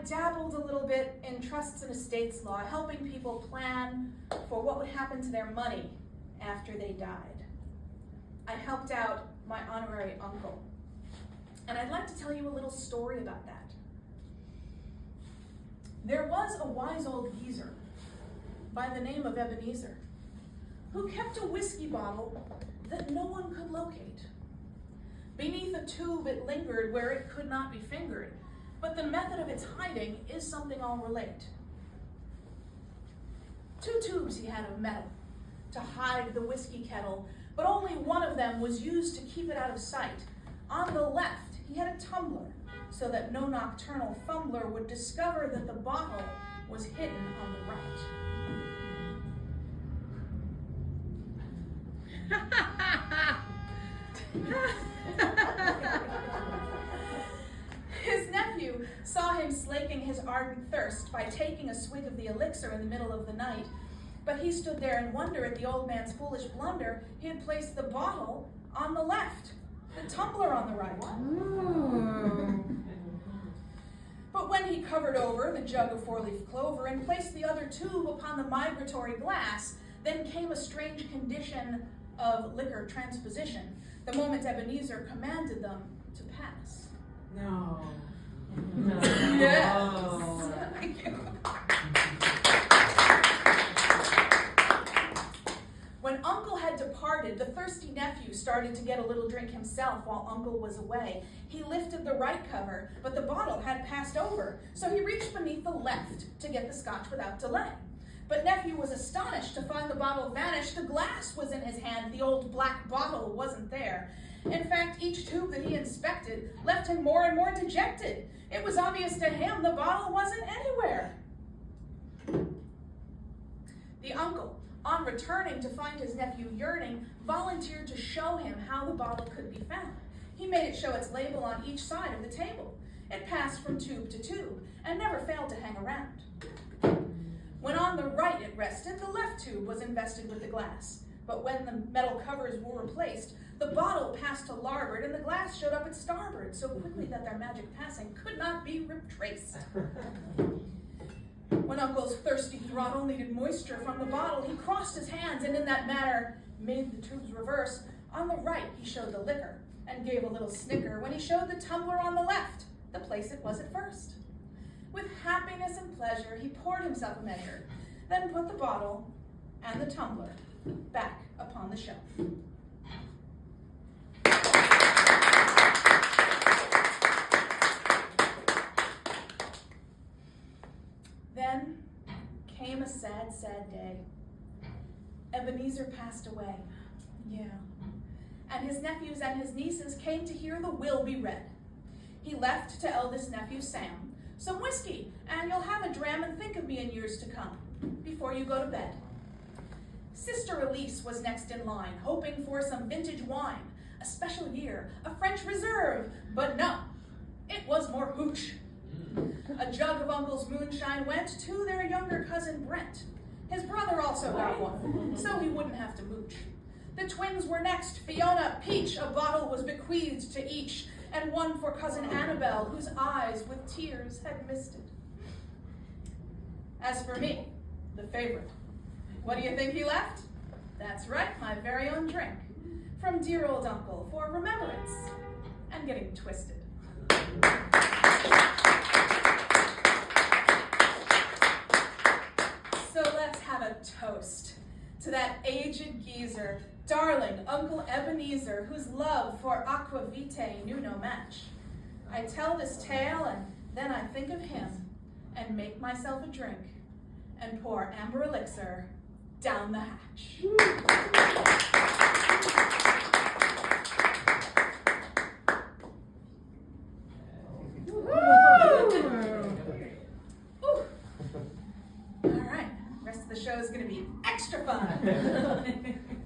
dabbled a little bit in trusts and estates law, helping people plan for what would happen to their money after they died. I helped out my honorary uncle. And I'd like to tell you a little story about that. There was a wise old geezer by the name of Ebenezer who kept a whiskey bottle that no one could locate. Beneath a tube it lingered where it could not be fingered, but the method of its hiding is something I'll relate. 2 tubes he had of metal to hide the whiskey kettle, but only one of them was used to keep it out of sight. On the left, he had a tumbler, so that no nocturnal fumbler would discover that the bottle was hidden on the right. His nephew saw him slaking his ardent thirst by taking a swig of the elixir in the middle of the night, but he stood there in wonder at the old man's foolish blunder. He had placed the bottle on the left, the tumbler on the right. But when he covered over the jug of 4-leaf clover and placed the other tube upon the migratory glass, then came a strange condition of liquor transposition, the moment Ebenezer commanded them to pass. No. Yes. Thank you. When Uncle had departed, the thirsty nephew started to get a little drink himself while Uncle was away. He lifted the right cover, but the bottle had passed over, so he reached beneath the left to get the scotch without delay. But nephew was astonished to find the bottle vanish. The glass was in his hand, the old black bottle wasn't there. In fact, each tube that he inspected left him more and more dejected. It was obvious to him the bottle wasn't anywhere. The uncle, on returning to find his nephew yearning, volunteered to show him how the bottle could be found. He made it show its label on each side of the table. It passed from tube to tube and never failed to hang around. When on the right it rested, the left tube was invested with the glass. But when the metal covers were replaced, the bottle passed to larboard and the glass showed up at starboard so quickly that their magic passing could not be retraced. When Uncle's thirsty throttle needed moisture from the bottle, he crossed his hands and in that manner made the tubes reverse. On the right he showed the liquor and gave a little snicker when he showed the tumbler on the left, the place it was at first. With happiness and pleasure, he poured himself a measure, then put the bottle and the tumbler back upon the shelf. Then came a sad, sad day. Ebenezer passed away. Yeah. And his nephews and his nieces came to hear the will be read. He left to eldest nephew Sam some whiskey, and you'll have a dram and think of me in years to come, before you go to bed. Sister Elise was next in line, hoping for some vintage wine, a special year, a French reserve, but no, it was more hooch. A jug of Uncle's moonshine went to their younger cousin Brent. His brother also got one, so he wouldn't have to mooch. The twins were next, Fiona, Peach, a bottle was bequeathed to each, and one for cousin Annabelle, whose eyes with tears had misted. As for me, the favorite, what do you think he left? That's right, my very own drink, from dear old Uncle for remembrance and getting twisted. So let's have a toast to that aged geezer, darling Uncle Ebenezer, whose love for aqua vitae knew no match. I tell this tale and then I think of him and make myself a drink and pour amber elixir down the hatch. All right, rest of the show is going to be extra fun.